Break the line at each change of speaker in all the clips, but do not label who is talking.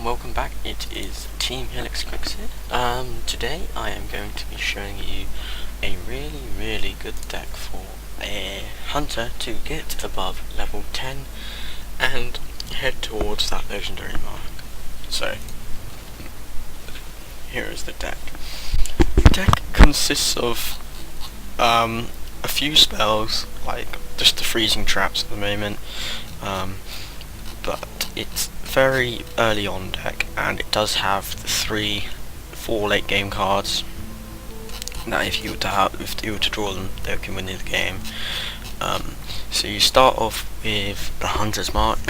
welcome back. It is Team HelixKruxz here. Today I am going to be showing you a really good deck for a hunter to get above level 10 and head towards that legendary mark. So, here is the deck. The deck consists of a few spells, like just the freezing traps at the moment, but it's very early on deck, and it does have the 4 late game cards. Now, if you were to draw them, they can win you the game. So you start off with the Hunter's Mark.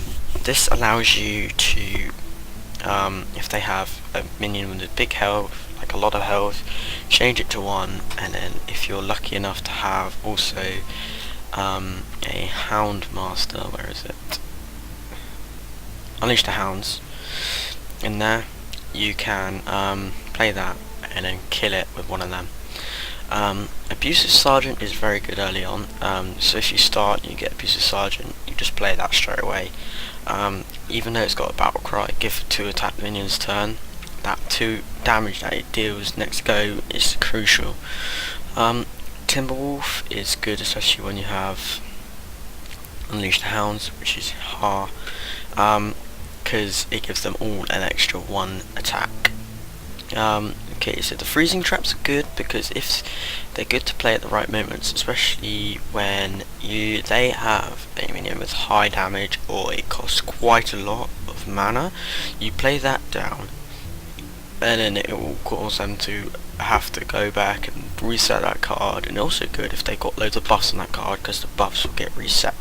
This allows you to, if they have a minion with a big health, like a lot of health, change it to 1, and then if you're lucky enough to have also a Hound Master, where is it? Unleash the Hounds in there, you can play that and then kill it with one of them. Abusive Sergeant is very good early on, so if you start and you get Abusive Sergeant, you just play that straight away. Even though it's got a battle cry, give 2 attack minions turn, that 2 damage that it deals next go is crucial. Timberwolf is good, especially when you have Unleash the Hounds, which is hard, because it gives them all an extra 1 attack. Okay, so the freezing traps are good because if they're good to play at the right moments, especially when they have a minion with high damage or it costs quite a lot of mana. You play that down, and then it will cause them to have to go back and reset that card. And also good if they got loads of buffs on that card, because the buffs will get reset.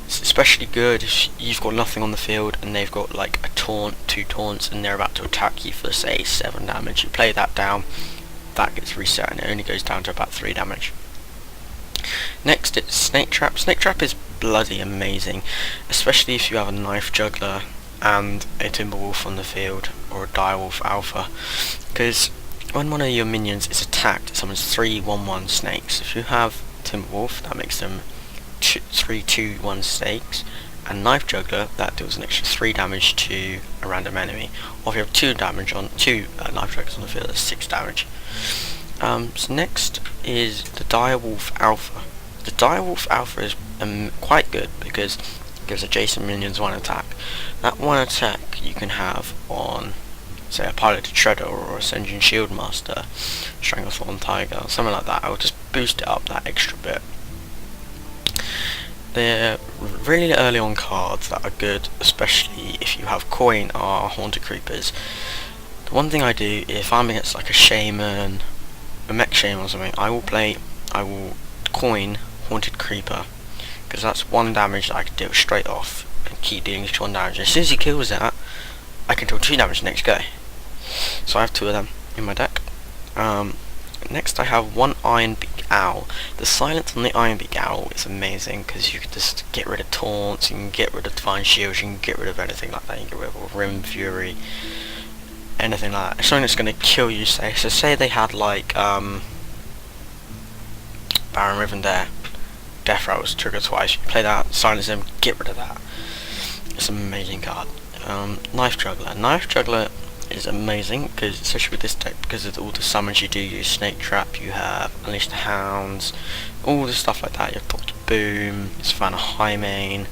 It's especially good if you've got nothing on the field and they've got like a taunt, 2 taunts, and they're about to attack you for, say, 7 damage. You play that down, that gets reset, and it only goes down to about 3 damage. Next, it's Snake Trap. Snake Trap is bloody amazing, especially if you have a Knife Juggler and a Timberwolf on the field, or a Direwolf Alpha, because when one of your minions is attacked, it summons 3 1/1 snakes. If you have Timberwolf, that makes them 3 2/1 snakes, and Knife Juggler, that deals an extra 3 damage to a random enemy. Or if you have 2 damage on 2 Knife Jugglers on the field, that's 6 damage. So next is the Direwolf Alpha. The Direwolf Alpha is quite good because it gives adjacent minions 1 attack. That 1 attack you can have on, say, a Piloted Shredder or a Ascension Shield Master, Stranglethorn Tiger, or something like that. I will just boost it up that extra bit. They're really early on cards that are good, especially if you have coin, are Haunted Creepers. The one thing I do, if I'm against like a Shaman, a Mech Shaman or something, I will coin Haunted Creeper, because that's 1 damage that I can deal straight off and keep dealing 1 damage. As soon as he kills that, I can deal 2 damage next go. So I have 2 of them in my deck. Next I have 1 Ironbeak Owl. The silence on the Ironbeak Owl is amazing because you can just get rid of taunts, you can get rid of Divine Shields, you can get rid of anything like that. You can get rid of Rim Fury, anything like that. It's something that's going to kill you, say. So say they had like Baron Riven there, Death Rattles trigger twice, you play that, silence them, get rid of that. It's an amazing card. Knife Juggler. Knife Juggler is amazing, because especially with this deck, because of all the summons you do. You use Snake Trap, you have Unleash the Hounds, all the stuff like that. You have Dr. Boom, Savannah Highmane,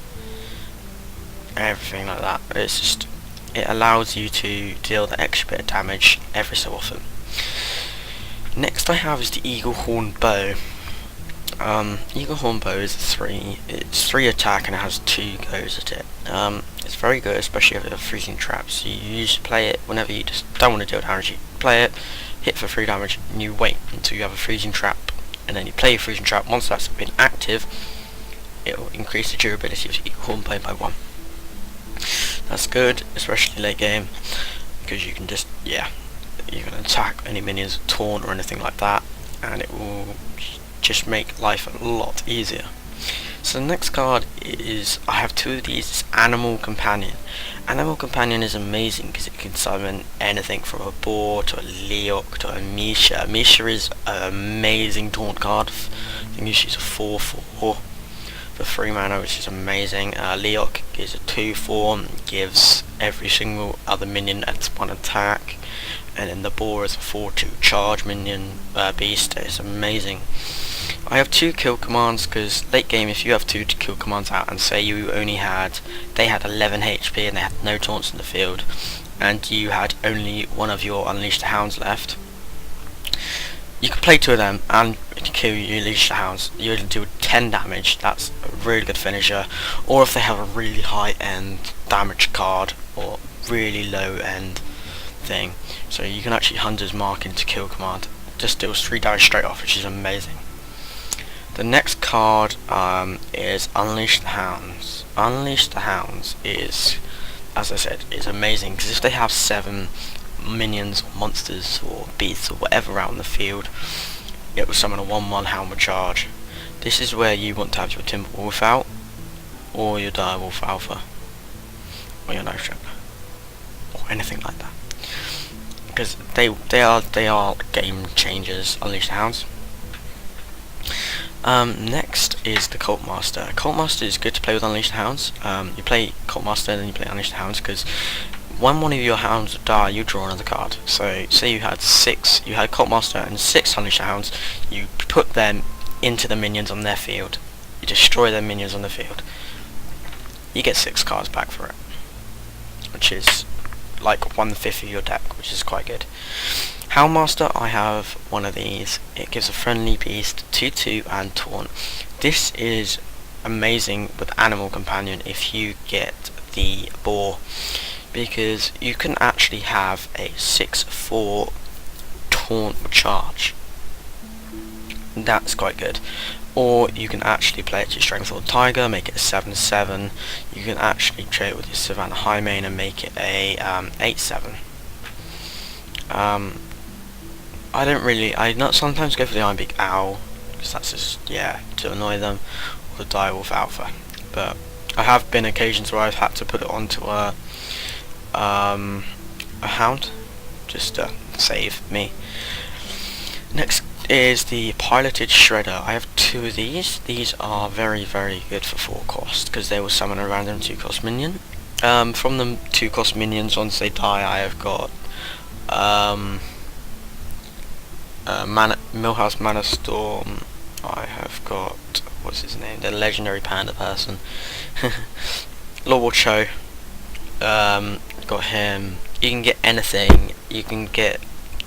everything like that. It's just, it allows you to deal the extra bit of damage every so often. Next I have is the Eagle Horn Bow. Eagle Horn Bow is it's 3 attack and it has 2 goes at it. It's very good, especially if you have freezing traps. You usually play it whenever you just don't want to deal damage. You play it, hit for 3 damage, and you wait until you have a freezing trap, and then you play your freezing trap. Once that's been active, it will increase the durability of Eagle Horn Bow by 1. That's good, especially late game, because you can just, you can attack any minions with taunt or anything like that, and it will just make life a lot easier. So the next card is, I have 2 of these, it's Animal Companion. Animal Companion is amazing because it can summon anything from a Boar to a Leok to a Misha. Misha is an amazing taunt card. I think she's a 4/4. for 3 mana, which is amazing. Leok is a 2/4, gives every single other minion at 1 attack, and then the boar is a 4/2 charge minion beast. It's amazing. I have 2 kill commands because late game, if you have 2 kill commands out and say they had 11 HP and they had no taunts in the field, and you had only one of your Unleash the Hounds left, you can play 2 of them and kill your Unleash the Hounds. You'll do 10 damage. That's a really good finisher. Or if they have a really high end damage card or really low end thing, so you can actually Hunter's Mark into kill command. Just deals 3 damage straight off, which is amazing. The next card is Unleash the Hounds. Unleash the Hounds is, as I said, is amazing because if they have 7 minions or monsters or beasts or whatever out in the field, it will summon a 1/1 Hound with charge. This is where you want to have your Timberwolf out, or your Direwolf Alpha, or your Knife Trap, or anything like that, because they are game changers. Unleash the Hounds. Next is the Cult Master. Cult Master is good to play with Unleash the Hounds. You play Cult Master and then you play Unleash the Hounds, because when one of your hounds die, you draw another card. So say you had Cult Master and 6 Unleash the Hounds, you put them into the minions on their field, you destroy their minions on the field, you get 6 cards back for it, which is like 1/5 of your deck, which is quite good. Houndmaster, I have one of these. It gives a friendly beast 2/2 and taunt. This is amazing with Animal Companion if you get the boar, because you can actually have a 6/4 taunt charge. That's quite good. Or you can actually play it to Strength or Tiger, make it a 7/7. You can actually trade it with your Savannah Highmane and make it a 8/7. I not sometimes go for the Ironbeak Owl, because that's just, to annoy them, or the Direwolf Alpha. But I have been occasions where I've had to put it onto a Hound, just to save me. Next is the Piloted Shredder. I have 2 of these. These are very, very good for 4 cost, because they will summon a random 2 cost minion. From the 2 cost minions, once they die, I have got Millhouse Mana Storm. I have got, what's his name, the legendary panda person, Lord Cho. Got him. You can get anything. You can get,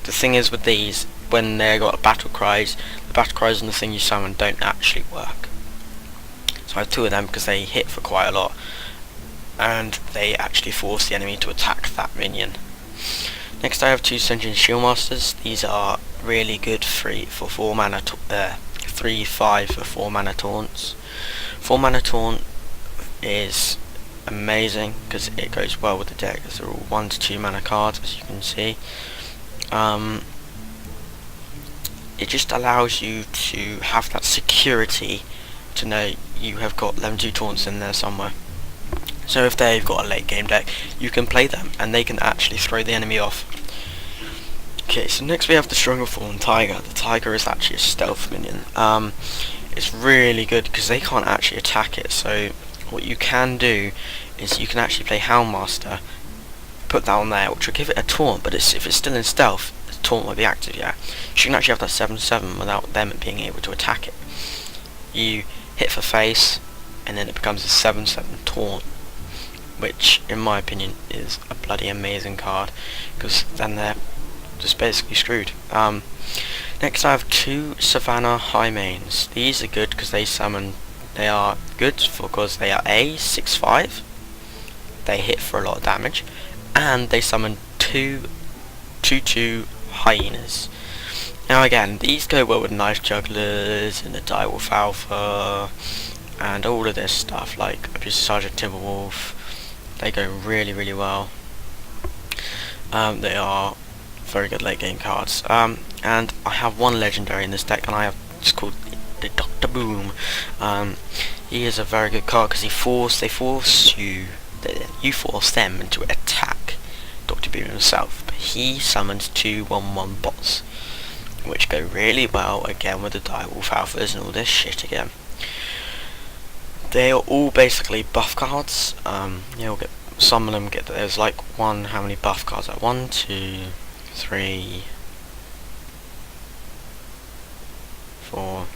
the thing is with these, when they got battle cries, the battle cries and the thing you summon don't actually work. So I have 2 of them because they hit for quite a lot, and they actually force the enemy to attack that minion. Next I have 2 Sentient Shieldmasters. These are really good for 4 mana, 3/5 for 4 mana taunts. 4 mana taunt is amazing because it goes well with the deck, as they're all 1 to 2 mana cards, as you can see. It just allows you to have that security to know you have got level 2 taunts in there somewhere. So if they've got a late game deck, you can play them and they can actually throw the enemy off. Okay, so next we have the Stronger Fallen Tiger. The Tiger is actually a stealth minion. It's really good because they can't actually attack it, so what you can do is you can actually play Houndmaster, put that on there, which will give it a taunt, but if it's still in stealth, the taunt won't be active yet. So you can actually have that 7/7 without them being able to attack it. You hit for face, and then it becomes a 7/7 taunt, which in my opinion is a bloody amazing card, because then they're just basically screwed. Next I have 2 Savannah Highmanes. These are good because they are good because they are A, 6/5, they hit for a lot of damage, and they summon 2/2 hyenas. Now again, these go well with Knife Jugglers and the Direwolf Alpha and all of this stuff, like Abusive Sergeant Timberwolf. They go really, really well. They are very good late game cards. And I have 1 legendary in this deck, and it's called the Dr. Boom. He is a very good card because you force them to attack Dr. Boom himself. But he summons 2 1/1 bots, which go really well again with the Direwolf Alphas and all this shit again. They are all basically buff cards. You'll get some of them get. There's like how many buff cards? Like 1, 2, 3, 4.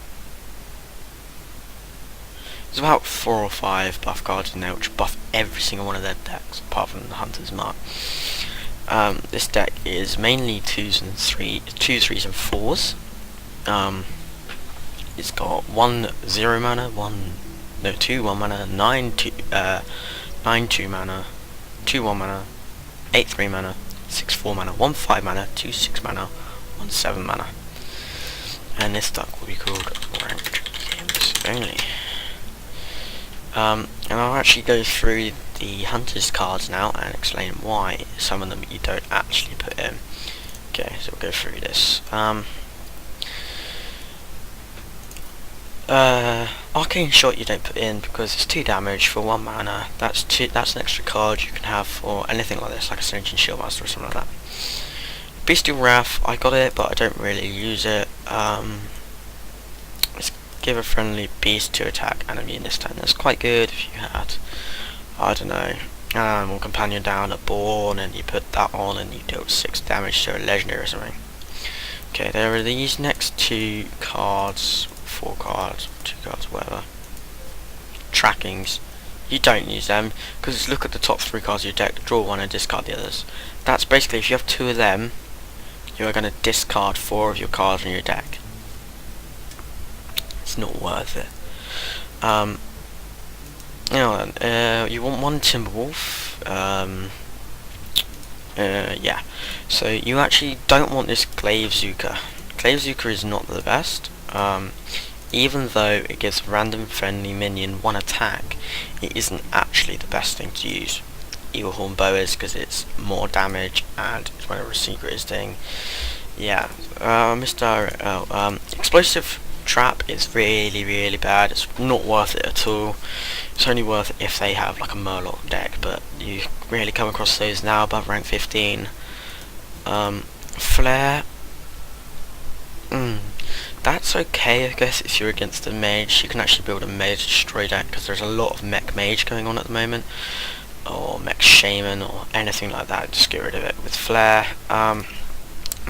There's about 4 or 5 buff cards in there which buff every single one of their decks, apart from the Hunter's Mark. This deck is mainly 2s, 3s, and 4s. It's got 1 0 mana, 2 1 mana, 9 2 mana, 2 1 mana, 8 3 mana, 6 4 mana, 1 5 mana, 2 6 mana, 1 7 mana. And this deck will be called Ranked Games Only. And I'll actually go through the Hunter's cards now and explain why some of them you don't actually put in. Okay, so we'll go through this. Arcane Shot you don't put in because it's 2 damage for 1 mana. That's an extra card you can have for anything like this, like a Ascension Shieldmaster or something like that. Bestial Wrath, I got it, but I don't really use it. Let's give a friendly beast to attack enemy in this turn. That's quite good if you had, I don't know, Animal Companion down, a Boar, and you put that on and you deal 6 damage to a legendary or something. Okay, there are these next 2 cards, 4 cards, 2 cards, whatever. Trackings. You don't use them because look at the top 3 cards of your deck, draw 1 and discard the others. That's basically if you have 2 of them, you are going to discard 4 of your cards in your deck. It's not worth it. You want 1 Timberwolf. Yeah. So you actually don't want this Glavezuka. Glavezuka is not the best. Even though it gives a random friendly minion 1 attack, it isn't actually the best thing to use. Eaglehorn Bow is because it's more damage and it's whatever a secret is doing. Yeah, Explosive Trap is really bad. It's not worth it at all. It's only worth it if they have like a Murloc deck, but you rarely come across those now above rank 15. Flare. That's okay, I guess, if you're against a mage. You can actually build a mage destroy deck because there's a lot of mech mage going on at the moment, or mech shaman or anything like that. Just get rid of it with flare.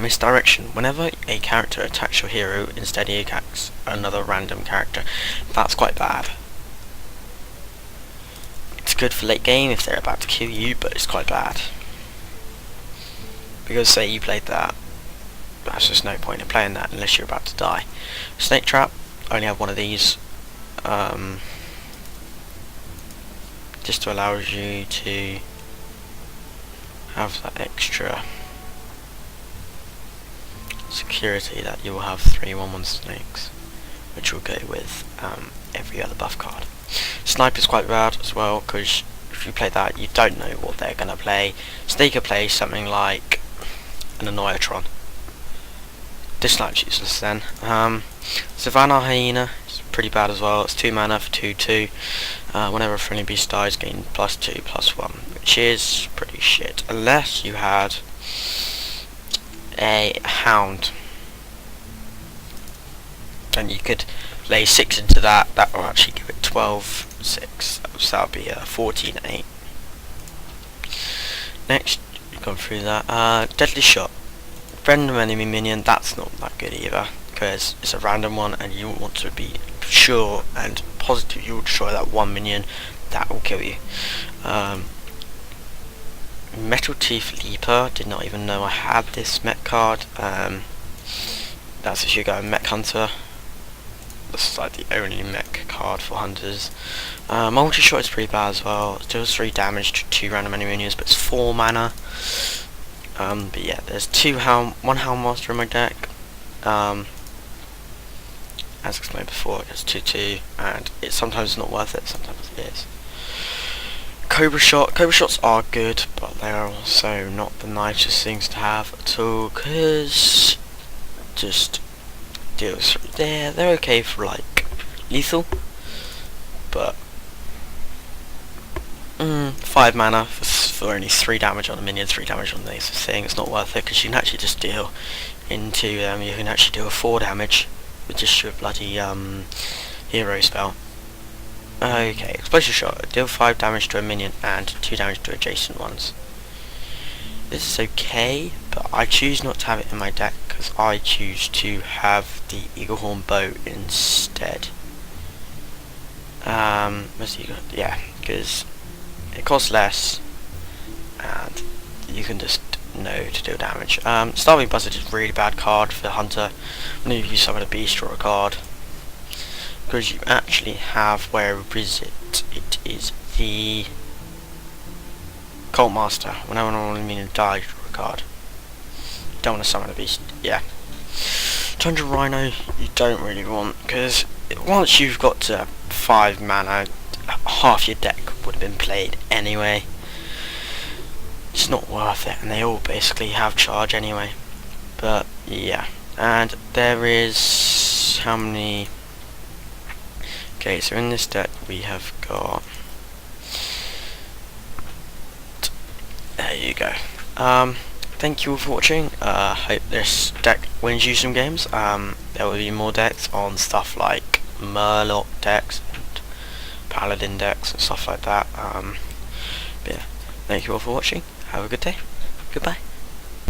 Misdirection. Whenever a character attacks your hero, instead he attacks another random character. That's quite bad. It's good for late game if they're about to kill you, but it's quite bad. Because say you played that, there's just no point in playing that unless you're about to die. Snake Trap, I only have 1 of these. Just allows you to have that extra security that you will have 3 1/1 snakes, which will go with every other buff card. Snipe is quite bad as well because if you play that, you don't know what they're gonna play. Snake could play something like an Annoyatron. This snipe's useless then. Savannah Hyena is pretty bad as well. It's 2 mana for 2/2. Whenever a friendly beast dies, gain +2/+1, which is pretty shit. Unless you had a Hound. And you could lay 6 into that. That will actually give it 12/6. So that would be 14/8. Next, you've gone through that. Deadly Shot. Random enemy minion, that's not that good either, because it's a random one and you want to be sure and positive you will destroy that 1 minion, that will kill you. Metal Teeth Leaper, did not even know I had this mech card. That's if you go Mech Hunter. That's like the only mech card for hunters. Multi-Shot is pretty bad as well. It deals 3 damage to 2 random enemy minions, but it's 4 mana. But yeah, there's 1 Houndmaster in my deck. As explained before, it's 2/2, and it's sometimes not worth it, sometimes it is. Cobra Shot. Cobra Shots are good, but they are also not the nicest things to have at all, because just deals. They're okay for like lethal, but 5 mana for only 3 damage on a minion, 3 damage on these thing. It's not worth it because you can actually just deal into them. You can actually deal 4 damage with just your bloody hero spell. Okay, explosive shot. Deal 5 damage to a minion and 2 damage to adjacent ones. This is okay, but I choose not to have it in my deck because I choose to have the Eaglehorn bow instead. Where's the Eagle? Yeah, because it costs less and you can just know to deal damage. Starving Buzzard is a really bad card for the Hunter when you summon a beast or a card, because you actually have, where is it? It is the Cult Master. When I want to mean a die, draw a card. Don't want to summon a beast. Yeah. Tundra Rhino you don't really want, because once you've got to 5 mana, half your deck would have been played anyway. It's not worth it, and they all basically have charge anyway. But yeah, and there is how many? Okay, so in this deck we have got. There you go. Thank you all for watching. Hope this deck wins you some games. There will be more decks on stuff like Murloc decks and Paladin decks and stuff like that. But yeah, thank you all for watching. Have a good day. Goodbye.